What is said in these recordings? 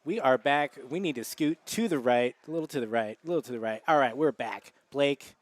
We are back. We need to scoot to the right, a little to the right, a little to the right. All right, we're back. Blake,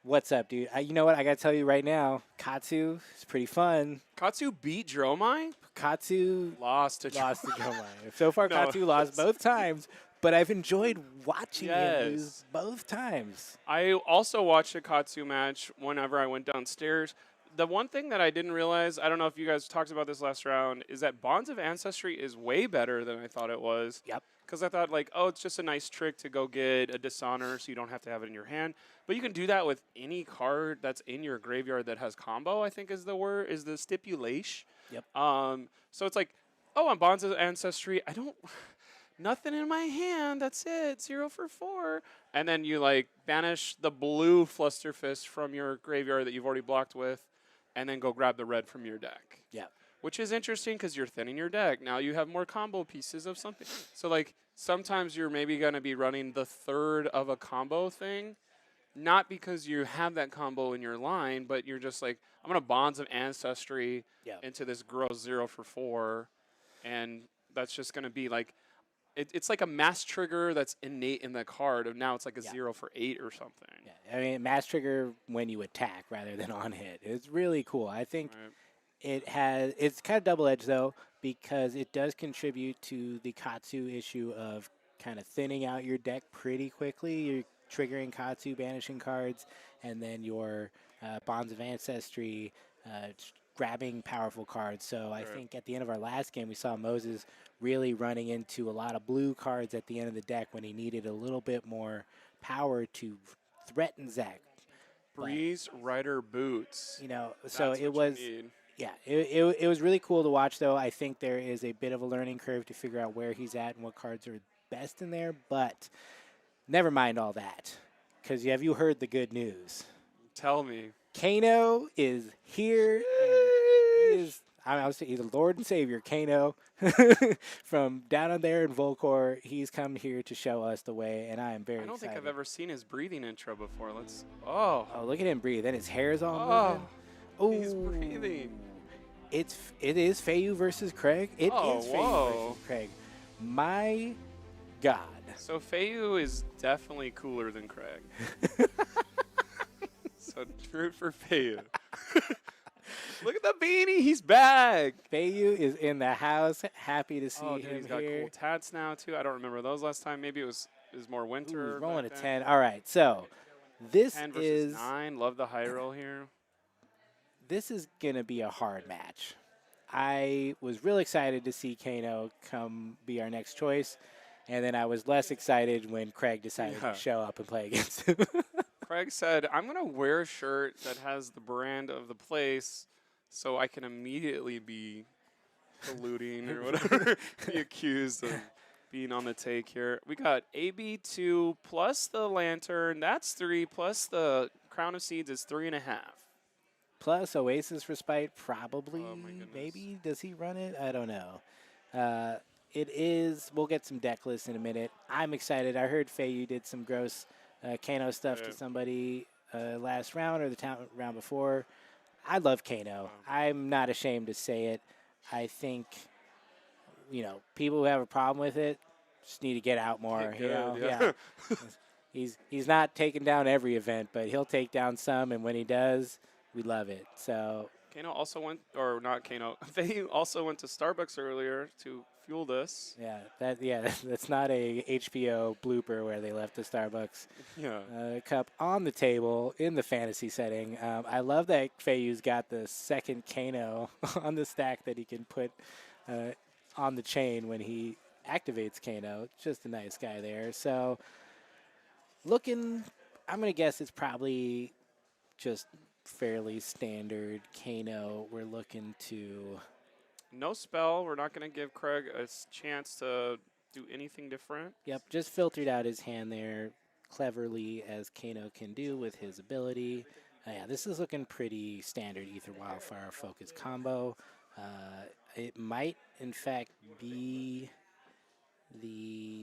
what's up, dude? You know what? I got to tell you right now, Katsu is pretty fun. Katsu beat Dromai? Katsu Lost to lost to Dromai. Dromai. So far, No, Katsu lost both times, but I've enjoyed watching him lose Yes. both times. I also watched a Katsu match whenever I went downstairs. The one thing that I didn't realize, I don't know if you guys talked about this last round, is that Bonds of Ancestry is way better than I thought it was. Yep. Because I thought, like, oh, it's just a nice trick to go get a Dishonor so you don't have to have it in your hand. But you can do that with any card that's in your graveyard that has combo, I think is the word, is the stipulation. Yep. So it's like, oh, on Bonds of Ancestry, I don't, nothing in my hand, that's it, 0 for 4. And then you, like, banish the blue Flusterfist from your graveyard that you've already blocked with, and then go grab the red from your deck. Yeah. Which is interesting because you're thinning your deck. Now you have more combo pieces of something. So, like, sometimes you're maybe going to be running the third of a combo thing, not because you have that combo in your line, but you're just like, I'm going to Bonds of Ancestry into this gross 0 for 4, and that's just going to be like, it's like a mass trigger that's innate in the card, and now it's like a 0 for 8 or something. Yeah. I mean, mass trigger when you attack rather than on hit. It's really cool. I think it's kind of double-edged, though, because it does contribute to the Katsu issue of kind of thinning out your deck pretty quickly. You're triggering Katsu, banishing cards, and then your Bonds of Ancestry, grabbing powerful cards. So I think at the end of our last game, we saw Moses really running into a lot of blue cards at the end of the deck when he needed a little bit more power to threaten Zach. Breeze, Rider, Boots. You know, so That's it what was, you need. yeah, it was really cool to watch, though. I think there is a bit of a learning curve to figure out where he's at and what cards are best in there, but never mind all that, because have you heard the good news? Tell me. Kano is here. And he is, I would say, he's the Lord and Savior, Kano, from down on there in Volcor. He's come here to show us the way, and I am very excited. I don't think I've ever seen his breathing intro before. Let's. Oh, look at him breathe. Then his hair's all moving. Oh, he's breathing. It is Feiyu versus Craig. It is Feiyu versus Craig. My God. So Feiyu is definitely cooler than Craig. So root for Feiyu. Look at the beanie. He's back. Feiyu is in the house. Happy to see him He's got here. cool tats now too. I don't remember those last time. Maybe it was more winter. He's rolling a back 10. All right, so this 10 versus is 9. Love the high roll here. This is gonna be a hard match. I was real excited to see Kano come be our next choice, and then I was less excited when Craig decided to show up and play against him. Craig said, I'm going to wear a shirt that has the brand of the place so I can immediately be colluding or whatever, be accused of being on the take here. We got AB2 plus the Lantern, that's 3, plus the Crown of Seeds is 3.5. Plus Oasis Respite, probably, Oh my goodness. maybe. Does he run it? I don't know. It is, we'll get some deck lists in a minute. I'm excited. I heard Feiyu did some gross Kano stuff to somebody last round or the round before. I love Kano. I'm not ashamed to say it. I think, you know, people who have a problem with it just need to get out more. Get you know, good, yeah. He's not taking down every event, but he'll take down some, and when he does, we love it. So Kano also went, or not Kano, Feiyu also went to Starbucks earlier to fuel this. yeah, that's not a HBO blooper where they left the Starbucks cup on the table in the fantasy setting. I love that Feiyu's got the second Kano on the stack that he can put on the chain when he activates Kano. Just a nice guy there. So I'm going to guess it's probably just fairly standard Kano. We're looking to... No spell. We're not going to give Craig a chance to do anything different. Yep, just filtered out his hand there cleverly as Kano can do with his ability. Yeah, this is looking pretty standard Aether Wildfire Focus combo. It might, in fact, be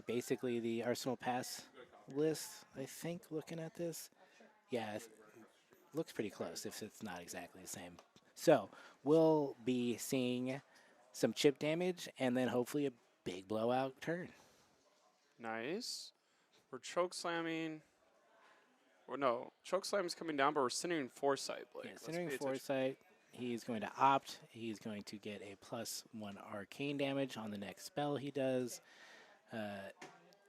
basically the Arsenal Pass list, I think, looking at this. Yeah, it looks pretty close if it's not exactly the same. So we'll be seeing some chip damage and then hopefully a Big blowout turn. Nice. We're choke slamming. Or no, choke slam is coming down, but we're centering foresight, Blake. Yeah, Let's centering pay attention. foresight. He's going to opt. He's going to get a +1 arcane damage on the next spell he does.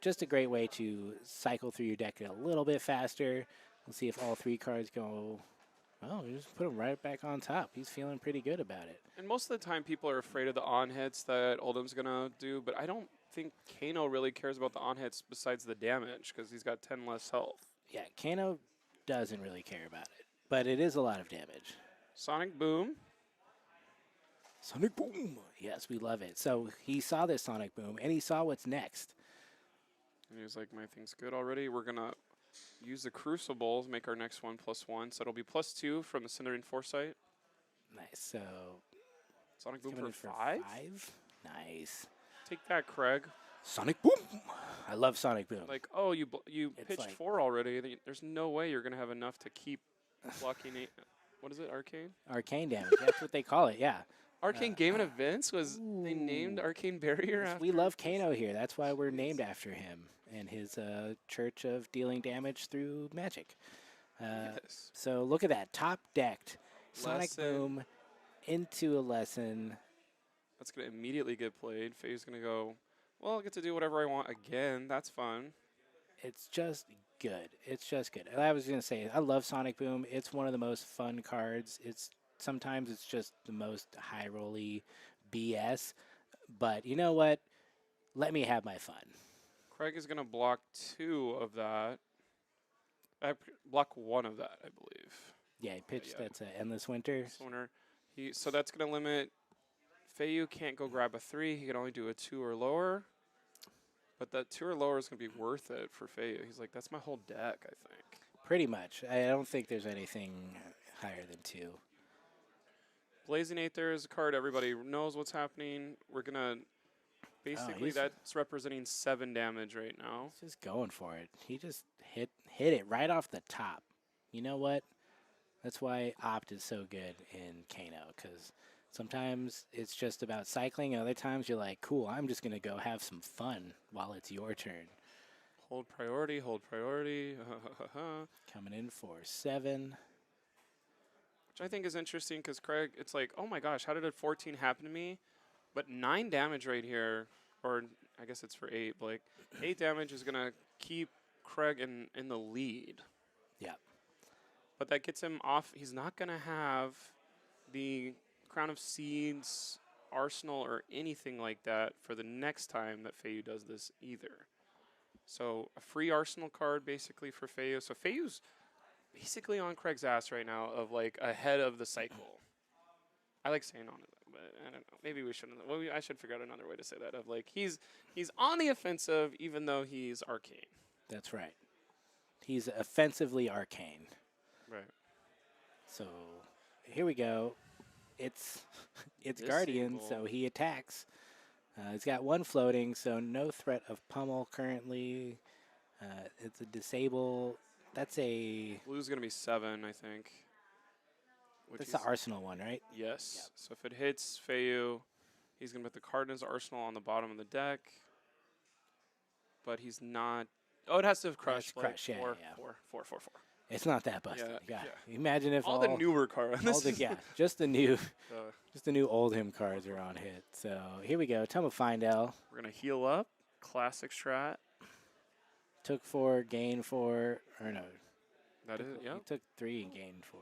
Just a great way to cycle through your deck a little bit faster. We'll see if all 3 cards go. Oh, you just put him right back on top. He's feeling pretty good about it. And most of the time, people are afraid of the on hits that Oldhim's gonna do, but I don't think Kano really cares about the on hits besides the damage because he's got 10 less health. Yeah, Kano doesn't really care about it, but it is a lot of damage. Sonic Boom. Sonic Boom. Yes, we love it. So he saw this Sonic Boom, and he saw what's next. And he was like, my thing's good already. We're gonna use the Crucibles, make our next one +1. So it'll be +2 from the Centering Foresight. Nice. So Sonic Boom coming for in 5? 5. Nice. Take that, Craig. Sonic Boom. I love Sonic Boom. Like, oh, you It's pitched like 4 already. There's no way you're gonna have enough to keep blocking 8. What is it, Arcane? Arcane damage. That's what they call it. Yeah. Arcane Game and Events was they named Arcane Barrier after. We love Kano here. That's why we're named after him and his church of dealing damage through magic. Yes. So look at that. Top decked. Sonic Lesson. Boom into a lesson. That's gonna immediately get played. Fei's gonna go, well, I get to do whatever I want again. That's fun. It's just good. It's just good. And I was going to say, I love Sonic Boom. It's one of the most fun cards. Sometimes it's just the most high rolly BS. But you know what? Let me have my fun. Craig is gonna block 2 of that. Block 1 of that, I believe. Yeah, he pitched yeah. that's an Endless Winter. So that's gonna limit. Feiyu can't go grab a 3. He can only do a 2 or lower. But that 2 or lower is going to be worth it for Feiyu. He's like, that's my whole deck, I think. Pretty much. I don't think there's anything higher than 2. Blazing Aether is a card everybody knows what's happening. We're going to... Basically, that's representing 7 damage right now. He's just going for it. He just hit it right off the top. You know what? That's why Opt is so good in Kano, because sometimes it's just about cycling. Other times you're like, cool, I'm just going to go have some fun while it's your turn. Hold priority, hold priority. Coming in for 7. Which I think is interesting because Craig, it's like, oh my gosh, how did a 14 happen to me? But 9 damage right here, or I guess it's for 8, Blake. 8 damage is going to keep Craig in the lead. Yeah. But that gets him off. He's not going to have the Crown of Seeds, Arsenal, or anything like that for the next time that Feiyu does this either. So a free Arsenal card basically for Feiyu. So Feiyu's basically on Craig's ass right now of like ahead of the cycle. I like saying on it, but I don't know. Maybe we shouldn't. Well, I should figure out another way to say that. Of like he's on the offensive even though he's arcane. That's right. He's offensively arcane. Right. So here we go. It's Guardian, so he attacks. He's got 1 floating, so no threat of pummel currently. It's a disable. That's a... Blue's going to be 7, I think. That's the Arsenal one, right? Yes. Yep. So if it hits Feiyu, he's going to put the card in his Arsenal on the bottom of the deck. But he's not... Oh, it has to have crushed. Like crush, yeah, 4. It's not that busted. Yeah. Imagine if all the newer cards. Just the new Oldhim cards are on hit. So here we go. Tome of Findel. We're gonna heal up. Classic strat. Took 4, gained 4, or no? That is, yeah. He took 3 and gained 4.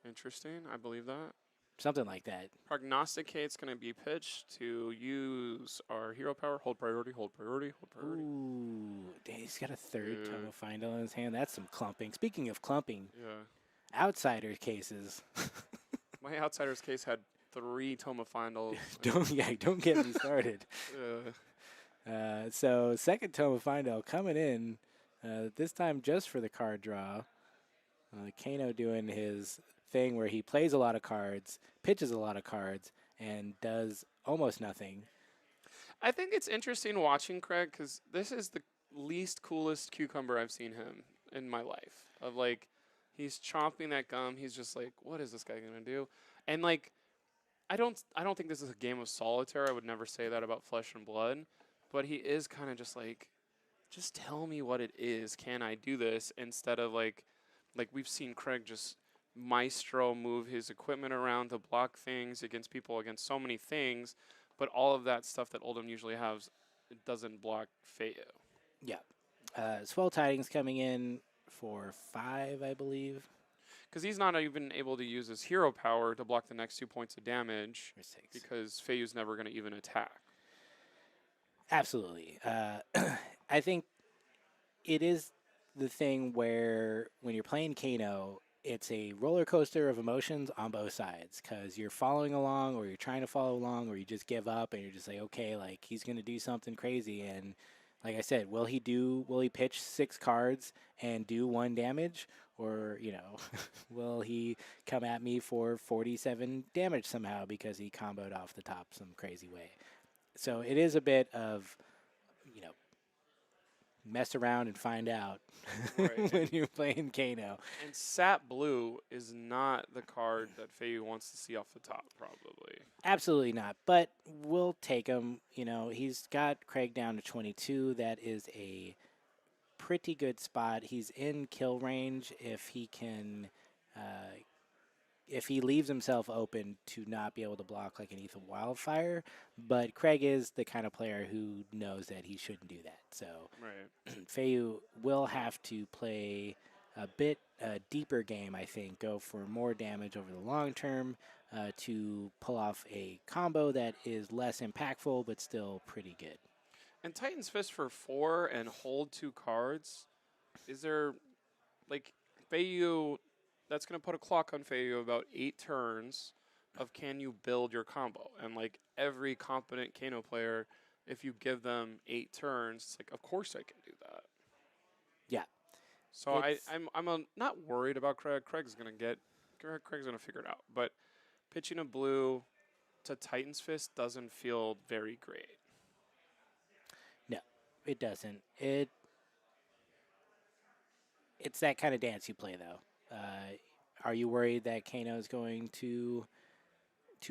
Interesting. I believe that. Something like that. Prognosticate's going to be pitched to use our hero power. Hold priority, hold priority, hold priority. Ooh, dang, he's got a 3rd Tome of Findel in his hand. That's some clumping. Speaking of clumping, outsider cases. My outsider's case had 3 Tome of Findel. Don't get me started. So 2nd Tome of Findel coming in, this time just for the card draw. Kano doing his thing where he plays a lot of cards, pitches a lot of cards, and does almost nothing. I think it's interesting watching Craig because this is the least coolest cucumber I've seen him in my life. Of like, he's chomping that gum. He's just like, what is this guy going to do? And like, I don't think this is a game of solitaire. I would never say that about Flesh and Blood, but he is kind of just like, just tell me what it is. Can I do this? Instead of like we've seen Craig just maestro move his equipment around to block things against people against so many things, but all of that stuff that Oldhim usually has, it doesn't block Feiyu. Yeah. Swell Tidings coming in for 5, I believe. Because he's not even able to use his hero power to block the next 2 points of damage Or 6. because Feiyu's never going to even attack. Absolutely. I think it is the thing where when you're playing Kano, it's a roller coaster of emotions on both sides because you're following along or you're trying to follow along or you just give up and you're just like, okay, like he's going to do something crazy. And like I said, will he pitch 6 cards and do 1 damage? Or, will he come at me for 47 damage somehow because he comboed off the top some crazy way? So it is a bit of, you know, mess around and find out Right. when you're playing Kano. And Sap Blue is not the card that Feiyu wants to see off the top, probably. Absolutely not, but we'll take him. He's got Craig down to 22. That is a pretty good spot. He's in kill range if he can, if he leaves himself open to not be able to block like an Ether Wildfire. But Craig is the kind of player who knows that he shouldn't do that. So Right. Feiyu will have to play a bit deeper game, I think, go for more damage over the long term to pull off a combo that is less impactful but still pretty good. And Titan's Fist for 4 and hold 2 cards. Is there, like, Feiyu, that's going to put a clock on Feiyu about 8 turns of can you build your combo. And, like, every competent Kano player, if you give them 8 turns, it's like, of course I can do that. Yeah. So I'm not worried about Craig. Craig's going to figure it out. But pitching a blue to Titan's Fist doesn't feel very great. No, it doesn't. It's that kind of dance you play, though. Are you worried that Kano is going to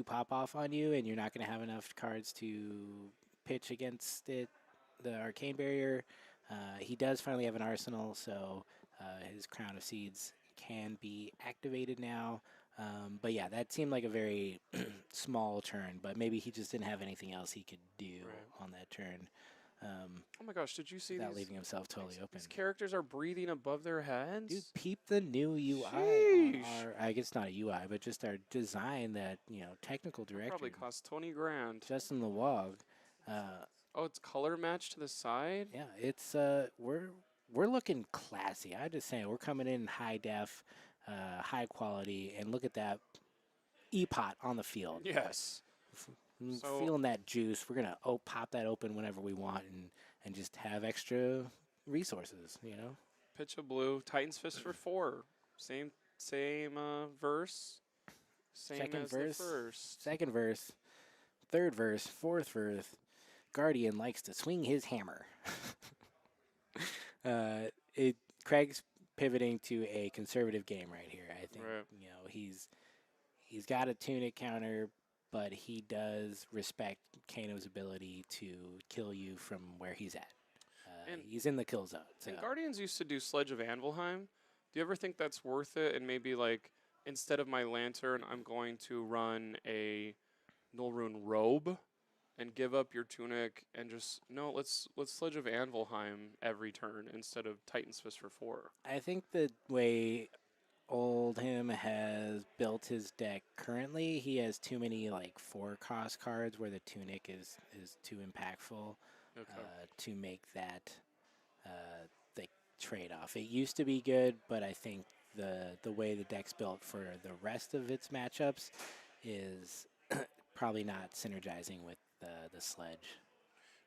pop off on you and you're not going to have enough cards to pitch against it, the Arcane Barrier? He does finally have an arsenal, so his Crown of Seeds can be activated now. But yeah, that seemed like a very small turn, but maybe he just didn't have anything else he could do on that turn. Oh my gosh, did you see without these? leaving himself totally open. These characters are breathing above their heads? Dude, peep the new UI Sheesh. on our, I guess not a UI, but just our design that, technical director. Probably cost 20 grand. Justin Lewog. Oh, it's color matched to the side? Yeah, it's, we're looking classy. I just saying, we're coming in high def, high quality, and look at that E-pot on the field. Yes. So, Feeling that juice. We're going to pop that open whenever we want and just have extra resources, pitch a blue, Titan's Fist for 4. Same verse. Same Second as verse, the first. Second verse, third verse, fourth verse. Guardian likes to swing his hammer. Craig's pivoting to a conservative game right here. I think he's got a tunic counter, but he does respect Kano's ability to kill you from where he's at. He's in the kill zone. So. And Guardians used to do Sledge of Anvilheim. Do you ever think that's worth it? And maybe like instead of my lantern, I'm going to run a Null Rune robe and give up your tunic and just let's Sledge of Anvilheim every turn instead of Titan's Fist for 4. I think the way Oldhim has built his deck currently, he has too many like 4-cost cards where the tunic is too impactful to make that the trade-off. It used to be good, but I think the way the deck's built for the rest of its matchups is probably not synergizing with the Sledge.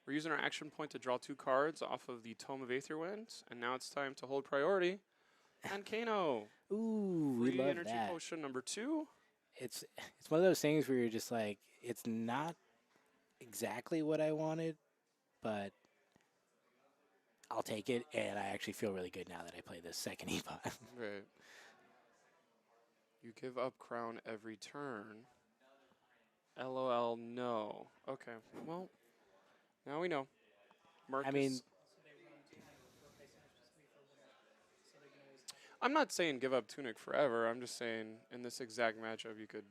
We're using our action point to draw 2 cards off of the Tome of Aether Winds, and now it's time to hold priority. And Kano. Ooh, Free we love energy that. potion number 2. It's one of those things where you're just like, it's not exactly what I wanted, but I'll take it, and I actually feel really good now that I play this second E-pot. Right. You give up crown every turn. LOL, no. Okay, well, now we know. I mean, Marcus. I'm not saying give up Tunic forever. I'm just saying in this exact matchup, you could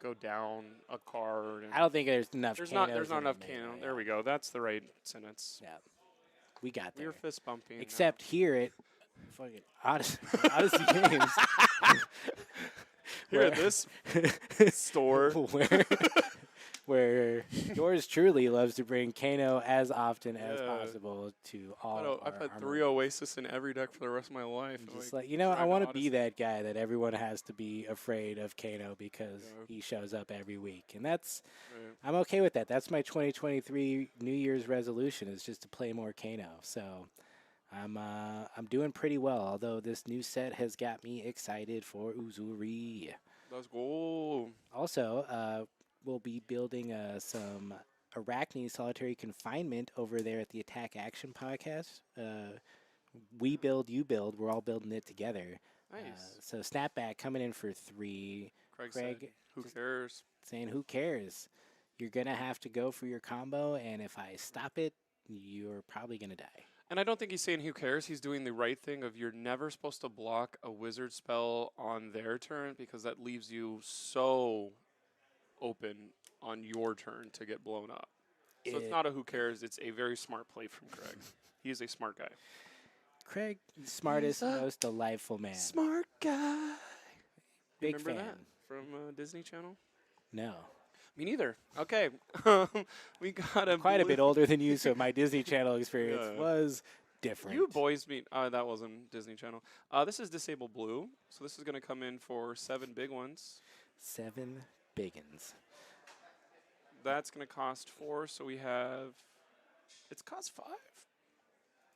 go down a card. And I don't think there's enough there's Kanos not in the enough meta. canon. Yeah. There we go. That's the right sentence. Yeah, we got We were there. fist bumping. Except here at fucking Odyssey Games, Here where at this store. where where yours truly loves to bring Kano as often as Yeah. possible to all I've our had 3 armor. Oasis in every deck for the rest of my life. Just Like, like, I trying want to be Odyssey. that guy that everyone has to be afraid of Kano because Yeah. he shows up every week, and that's Right. I'm okay with that. That's my 2023 New Year's resolution is just to play more Kano. So I'm doing pretty well. Although this new set has got me excited for Uzuri. Let's go. Also, we'll be building some Arachne solitary confinement over there at the Attack Action podcast. We build, you build. We're all building it together. Nice. So Snapback coming in for 3. Craig Craig said, who just cares? saying, "Who cares? You're gonna have to go for your combo, and if I stop it, you're probably gonna die." And I don't think he's saying who cares. He's doing the right thing of you're never supposed to block a wizard spell on their turn because that leaves you so open on your turn to get blown up. So it's not a who cares. It's a very smart play from Craig. He is a smart guy. Craig, smartest, most delightful man. Smart guy. Big Remember fan. that from Disney Channel? No. Me neither. Okay. We got Quite a bit older than you, so my Disney Channel experience Yeah. was different. You boys meet. That wasn't Disney Channel. This is Disable Blue. So this is going to come in for 7 big ones. 7 biggins. That's going to cost 4. So we have. It's cost 5.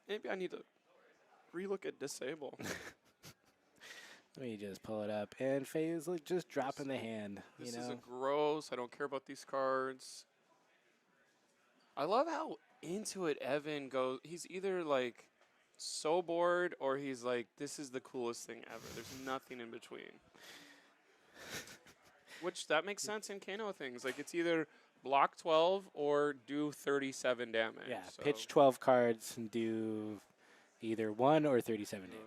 Maybe I need to relook at Disable. Let me just pull it up. And Feiyu's like just dropping the hand. This you is know? a gross. I don't care about these cards. I love how into it Evan goes. He's either like so bored or he's like, this is the coolest thing ever. There's nothing in between. Which that makes sense in Kano things. Like it's either block 12 or do 37 damage. Yeah, so. pitch 12 cards and do either 1 or 37 damage.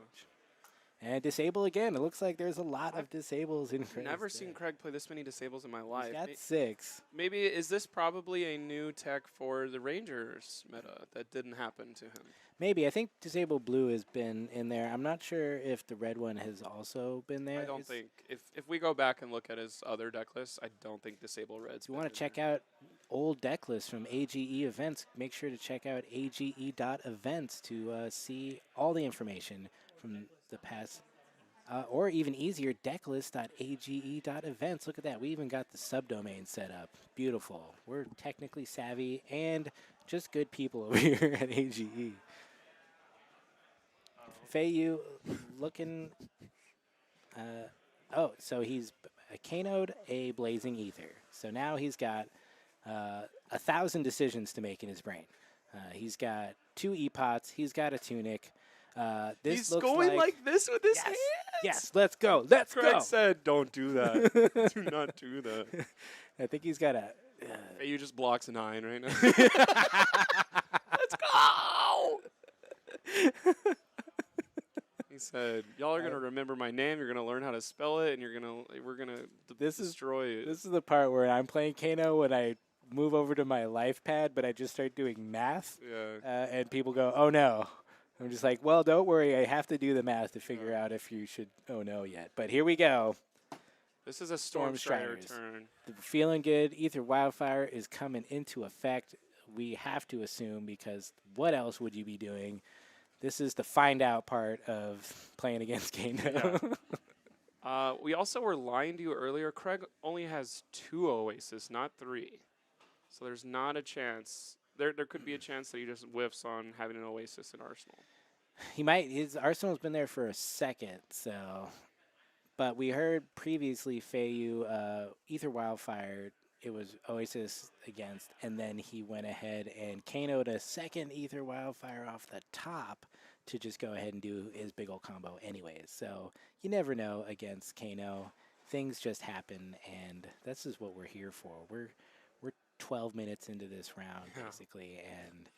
And disable again. It looks like there's a lot of disables in Craig's Never seen deck. Craig play this many disables in my life. He's got 6. Maybe is this probably a new tech for the Rangers meta that didn't happen to him? Maybe. I think Disable Blue has been in there. I'm not sure if the red one has also been there. I don't think if we go back and look at his other deck lists, I don't think Disable Red's. If you want to check out old deck lists from AGE events, make sure to check out age.events to see all the information from the past. Or even easier, decklists.age.events. Look at that. We even got the subdomain set up. Beautiful. We're technically savvy and just good people over here at AGE. Feiyu looking. So he's Kano'd a Blazing Aether. So now he's got 1,000 decisions to make in his brain. He's got 2 epots. He's got a tunic. This he's looks going like this with his hands. Yes, let's go. Let's Craig go. said, "Don't do that. Do not do that." I think he's got a. You just blocks 9 right now. Let's go. He said, "Y'all are gonna remember my name. You're gonna learn how to spell it, and we're gonna destroy it." This is the part where I'm playing Kano when I move over to my life pad, but I just start doing math, Yeah. and people go, "Oh no." I'm just like, well, don't worry. I have to do the math to figure out if you should oh no yet. But here we go. This is a Storm Strider Striders. turn. Feeling good. Aether Wildfire is coming into effect. We have to assume because what else would you be doing? This is the find out part of playing against Kano. Yeah. We also were lying to you earlier. Craig only has 2 Oasis, not 3. So there's not a chance. There could be a chance that he just whiffs on having an Oasis in Arsenal. He might. His arsenal's been there for a second, so. But we heard previously Feiyu Aether Wildfire. It was Oasis against, and then he went ahead and Kano'd a second Aether Wildfire off the top to just go ahead and do his big old combo anyways. So you never know against Kano. things just happen, and this is what we're here for. We're 12 minutes into this round Yeah. basically, and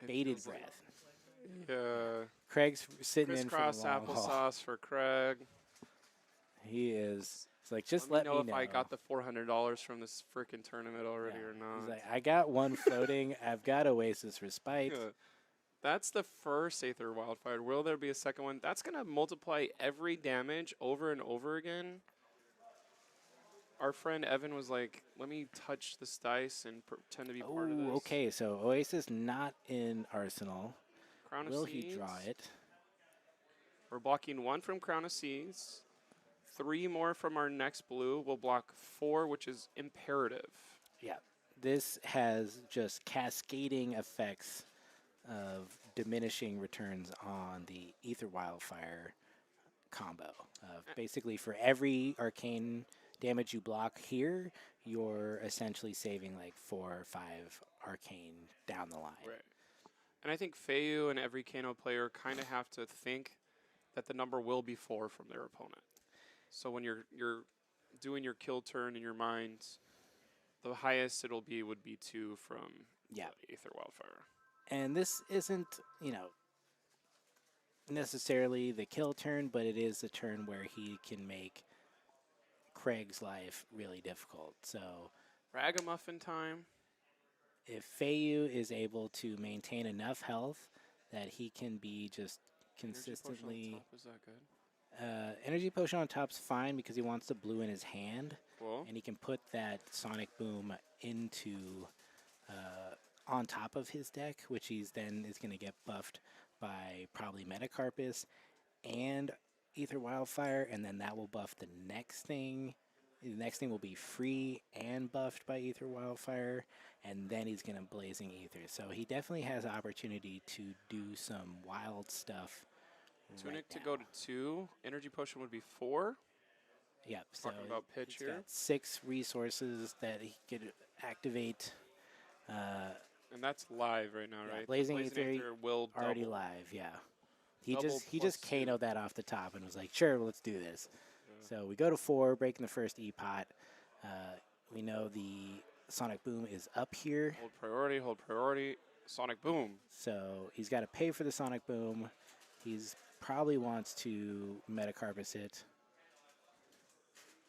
It bated feels like breath. yeah. Craig's sitting in for the Crisscross long haul. applesauce for Craig. He is. It's like, Let just me let know me if I know. got the $400 from this freaking tournament already Yeah. or He's not. like, I got one floating. I've got Oasis Respite. Yeah. That's the first Aether Wildfire. Will there be a second one? That's going to multiply every damage over and over again. Our friend Evan was like, let me touch this dice and pretend to be part of Oh, this. okay. So Oasis not in Arsenal. Crown of Will Seeds. he draw it? We're blocking 1 from Crown of Seeds. 3 more from our next blue. We'll block 4, which is imperative. Yeah. This has just cascading effects of diminishing returns on the Aether Wildfire combo. Basically, for every arcane damage you block here, you're essentially saving like 4 or 5 arcane down the line. Right. And I think Feiyu and every Kano player kind of have to think that the number will be 4 from their opponent. So when you're doing your kill turn in your mind, the highest it'll be would be 2 from Aether Wildfire. And this isn't, necessarily the kill turn, but it is the turn where he can make Craig's life really difficult. So Ragamuffin time. if Feiyu is able to maintain enough health that he can be just consistently... Energy Potion on top, is that good? Energy Potion on top's fine because he wants the blue in his hand. Cool. And he can put that Sonic Boom into on top of his deck, which he's then is going to get buffed by probably Metacarpus and Aether Wildfire, and then that will buff the next thing. The next thing will be free and buffed by Aether Wildfire, and then he's going to Blazing Aether. So he definitely has opportunity to do some wild stuff. Tunic to go to 2. Energy Potion would be 4. Yep. So Talking about pitch he's here. got 6 resources that he could activate. And that's live right now, right? Blazing Aether will already double. live. Yeah. Double He just plus 2. Kano'd that off the top and was like, sure, let's do this. Yeah. So we go to 4, breaking the first E-Pot. We know the Sonic Boom is up here. Hold priority. Sonic Boom. So he's got to pay for the Sonic Boom. He's probably wants to Metacarpus it.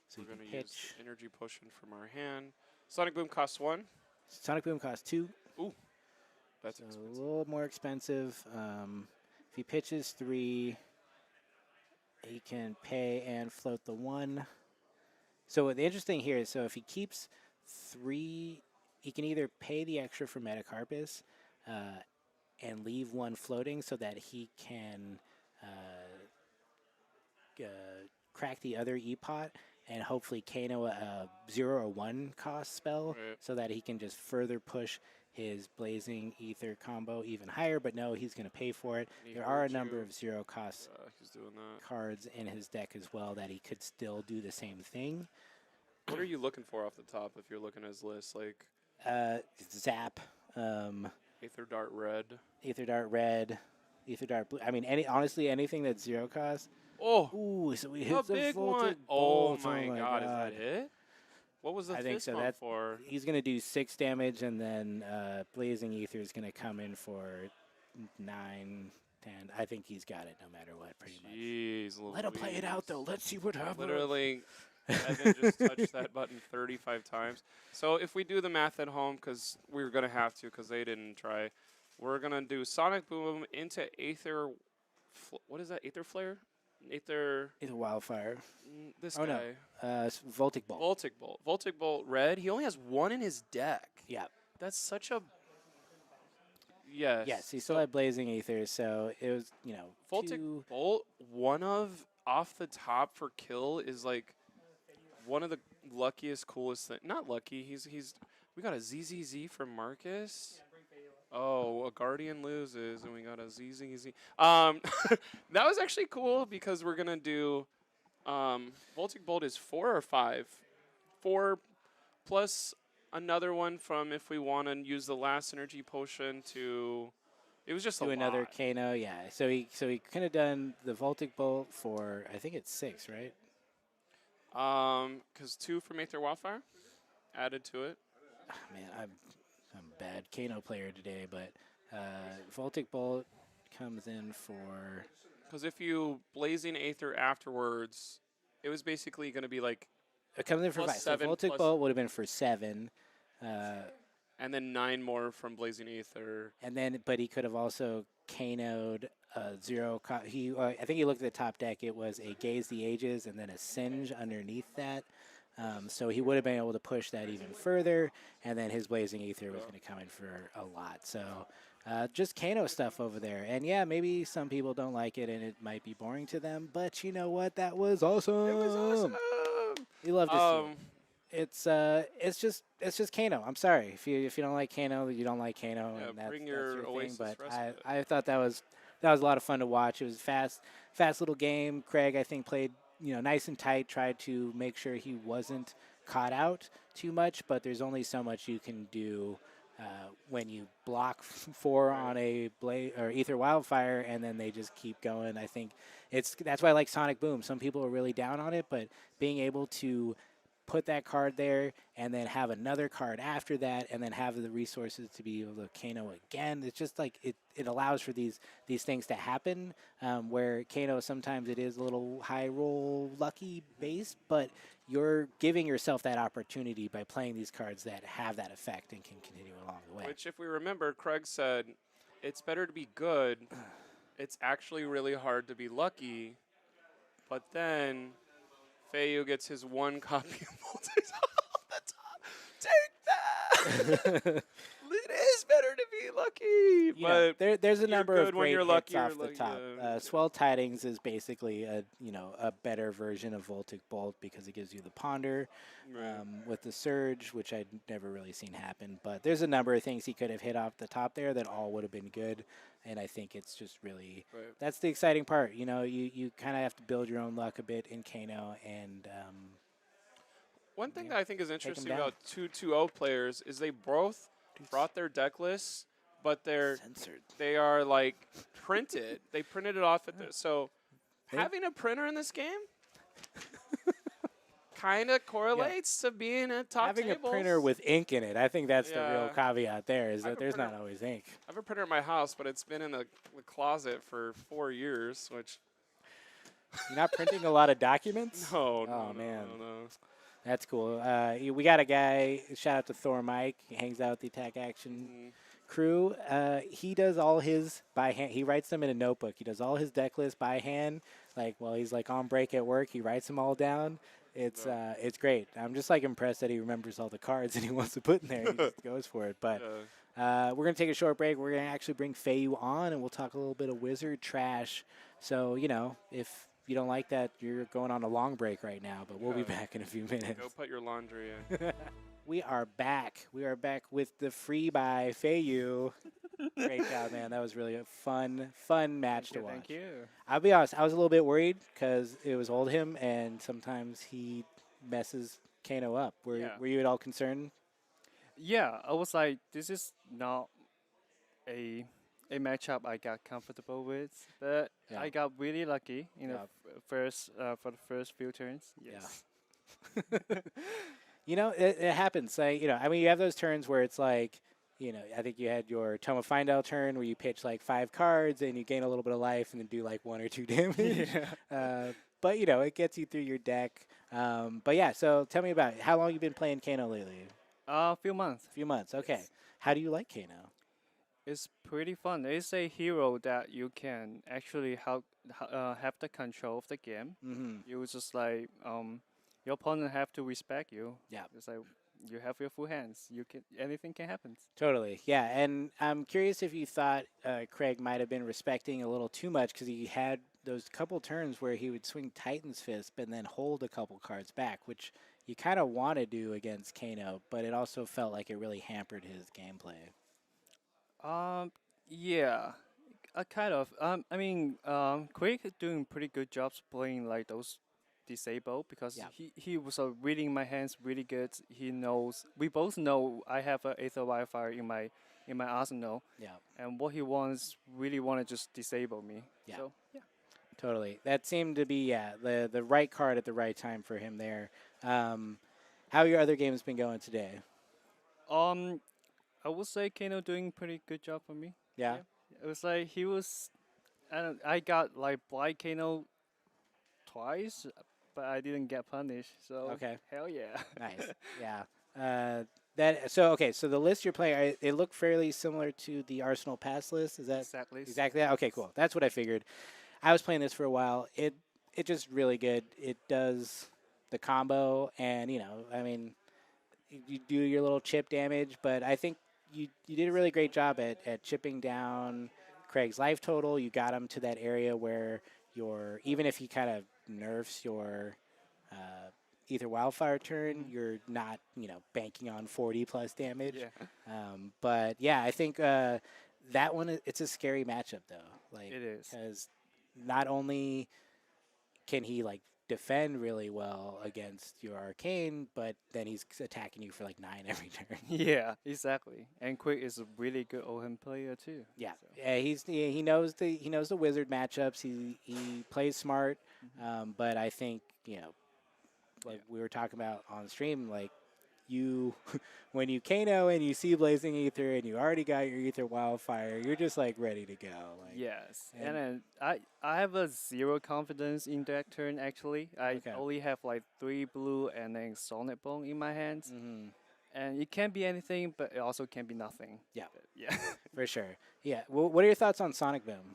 So we're you going can to use pitch. Energy Potion from our hand. Sonic Boom costs 1. Sonic Boom costs 2. Ooh. That's so expensive. A little more expensive. If he pitches 3, he can pay and float the 1. So the interesting here is, so if he keeps 3, he can either pay the extra for Metacarpus and leave 1 floating so that he can crack the other E-Pot and hopefully Kano a 0 or 1 cost spell so that he can just further push his Blazing Aether combo even higher. But no, he's going to pay for it. There are a number of 0 cost cards in his deck as well that he could still do the same thing. What are you looking for off the top if you're looking at his list? Like Zap, Aether Dart Red, Aether Dart Red, Aether Dart Blue. I mean, honestly, anything that's 0 cost. Oh, ooh! So we hit the big Voltic one. Bolt. Oh my God, is that it? What was the I think so. That's for? He's gonna do 6 damage, and then Blazing Aether is gonna come in for 9, 10. I think he's got it no matter what, pretty much. Let him play it out though. Let's see what happens. Literally, Evan just touched that button 35 times. So if we do the math at home, because we're gonna have to, because they didn't try, we're gonna do Sonic Boom into Aether. What is that? Aether Flare? Aether Wildfire. This guy. No. Voltic Bolt. Voltic Bolt. Voltic Bolt red. He only has 1 in his deck. Yeah. That's such a... Yes. Yes, he still had Blazing Aether, so it was, Voltic Bolt, one of off the top for kill is like one of the luckiest, coolest things. Not lucky. We got a ZZZ from Marcus. Oh, a Guardian loses, and we got a ZZZ. That was actually cool because we're going to do Voltic Bolt is 4 or 5? 4 plus another one from if we want to use the last energy potion to... It was just do another Kano, yeah. So he could have done the Voltic Bolt for, I think it's 6, right? Because 2 from Aether Wildfire added to it. Man, I'm a bad Kano player today, but Voltic Bolt comes in for. Because if you Blazing Aether afterwards, it was basically going to be like It comes in for 5. So 7 Voltic Bolt would have been for 7. And then 9 more from Blazing Aether. And then, but he could have also Kano'd 0. I think he looked at the top deck. It was a Gaze the Ages and then a Singe underneath that. So he would have been able to push that even further. And then his Blazing Aether was going to come in for a lot. So just Kano stuff over there. And yeah, maybe some people don't like it and it might be boring to them. But you know what? That was awesome. It was awesome. You love to see it. It's just Kano. I'm sorry if you don't like Kano, you don't like Kano. Yeah, and bring that's your your Oasis thing. But respite. I thought that was a lot of fun to watch. It was fast little game. Craig I think played nice and tight. Tried to make sure he wasn't caught out too much. But there's only so much you can do when you block 4 on a blade or Aether Wildfire, and then they just keep going. I think that's why I like Sonic Boom. Some people are really down on it, but being able to put that card there and then have another card after that and then have the resources to be able to Kano again. It's just like it allows for these things to happen where Kano sometimes it is a little high roll lucky base, but you're giving yourself that opportunity by playing these cards that have that effect and can continue along the way. Which, if we remember, Craig said, it's better to be good. It's actually really hard to be lucky. But then Feiyu gets his 1 copy of Voltage off the top. Take that! It is better to be lucky. But there's a number of great hits lucky, off the top. Swell Tidings is basically a better version of Voltic Bolt because it gives you the Ponder with the Surge, which I'd never really seen happen. But there's a number of things he could have hit off the top there that all would have been good. And I think it's just really that's the exciting part. You kind of have to build your own luck a bit in Kano. And one thing that I think is interesting about 2-2-0 players is they both brought their deck lists, but they are like printed. They printed it off at so having a printer in this game kind of correlates to being at top having tables. A printer with ink in it. I think that's the real caveat there is that there's not always ink. I have a printer in my house, but it's been in the closet for 4 years, which you're not printing a lot of documents? No, man. No. That's cool. We got a guy, shout out to Thor Mike. He hangs out with the Attack Action crew. He does all his by hand. He writes them in a notebook. He does all his deck lists by hand. Like, while he's like on break at work, he writes them all down. It's great. I'm just like impressed that he remembers all the cards that he wants to put in there. He just goes for it. But we're going to take a short break. We're going to actually bring Feiyu on, and we'll talk a little bit of Wizard trash. So, if you don't like that, you're going on a long break right now, but we'll be back in a few minutes. Go put your laundry in. We are back. We are back with the free by Feiyu. Great job, man. That was really a fun match to watch. Thank you. I'll be honest, I was a little bit worried because it was Oldhim, and sometimes he messes Kano up. Were you at all concerned? Yeah, I was like, this is not a matchup I got comfortable with, but I got really lucky in the first for the first few turns. Yes. Yeah. It happens. Like, you have those turns where it's like, I think you had your Toma Findell turn where you pitch like 5 cards and you gain a little bit of life and then do like 1 or 2 damage. But it gets you through your deck. But yeah, so tell me about it. How long you been playing Kano lately? A few months. A few months. Okay. Yes. How do you like Kano? It's pretty fun. It's a hero that you can actually have the control of the game. Mm-hmm. You just like your opponent have to respect you. Yeah. It's like you have your full hands. Anything can happen. Totally. Yeah. And I'm curious if you thought Craig might have been respecting a little too much because he had those couple turns where he would swing Titan's Fist and then hold a couple cards back, which you kind of want to do against Kano, but it also felt like it really hampered his gameplay. Yeah, kind of. Craig is doing pretty good jobs playing like those disabled because he was reading my hands really good. He knows we both know I have a Aether Wildfire in my arsenal. Yeah. And what he wants really want to just disable me. Yeah. So yeah. Totally. That seemed to be the right card at the right time for him there. How your other games been going today? Um, I would say Kano doing pretty good job for me. Yeah. Yeah, it was like he was. I got like blind Kano twice, but I didn't get punished. So Okay. hell yeah. Nice. Yeah. That so okay. So the list you're playing, it looked fairly similar to the Arsenal pass list. Is that Exactly. exactly that? Okay, cool. That's what I figured. I was playing this for a while. It just really good. It does the combo, and I mean, you do your little chip damage, but I think you did a really great job at chipping down Craig's life total. You got him to that area where even if he kind of nerfs your uh, Ether Wildfire turn, you're not banking on 40 plus damage. Yeah, But yeah, I think that one it's a scary matchup though, like it is. because not only can he like defend really well against your arcane, but then he's attacking you for like 9 every turn. Yeah, exactly. And Quick is a really good Oldhim player too. Yeah, So. yeah, he knows the wizard matchups. He plays smart, but I think like we were talking about on stream, like you when you Kano and you see Blazing Ether and you already got your Ether Wildfire, you're just like ready to go. Like Yes, and and then I have a zero confidence in that turn actually. I Okay. only have like 3 blue and then Sonic Bone in my hands, hmm and it can be anything, but it also can be nothing. Yeah, But yeah, for sure. Yeah. Well, what are your thoughts on Sonic Boom?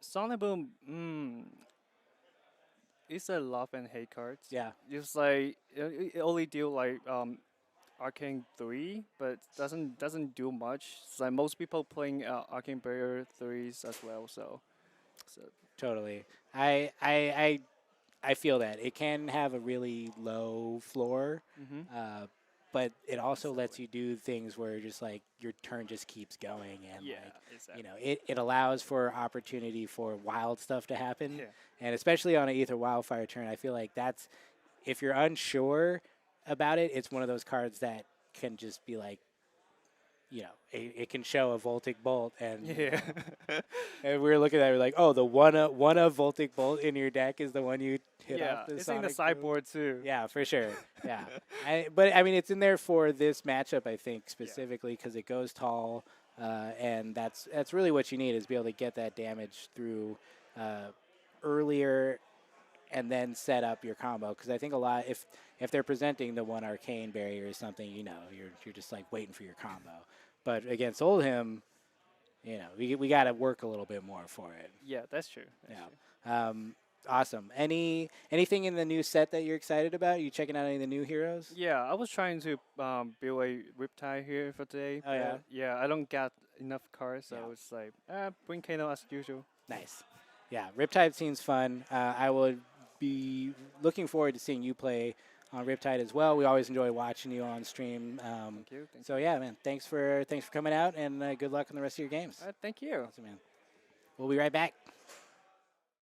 Sonic Boom. It's a love and hate card. Yeah. It's like it only deal like Arcane 3, but doesn't do much. It's like most people playing Arcane Barrier 3s as well. So Totally. I feel that it can have a really low floor, mm-hmm. but it also lets Exactly. you do things where just like your turn just keeps going, and Yeah, like exactly. it allows for opportunity for wild stuff to happen, Yeah. and especially on an Ether Wildfire turn, I feel like that's if you're unsure about it, it's one of those cards that can just be like it can show a Voltic Bolt, and Yeah. and we were looking at it, we're like, oh, the one of Voltic Bolt in your deck is the one you hit off Yeah, the it's in the Sonic Boom. sideboard too. Yeah, for sure. Yeah, but I mean, it's in there for this matchup, I think, Yeah. specifically because it goes tall, and that's really what you need is be able to get that damage through earlier, and then set up your combo. Because I think a lot if they're presenting the one arcane barrier or something, you're just like waiting for your combo. But against Oldhim, we got to work a little bit more for it. Yeah, that's true. That's true. Yeah. Awesome. Anything in the new set that you're excited about? You checking out any of the new heroes? Yeah, I was trying to build a Riptide here for today. Oh, yeah? but yeah, I don't get enough cards, so Yeah. it's like bring Kano as usual. Nice. Yeah, Riptide seems fun. I would be looking forward to seeing you play on Riptide as well. We always enjoy watching you on stream. Thank you. So yeah, man, thanks for coming out, and good luck on the rest of your games. Thank you. Awesome, man. We'll be right back.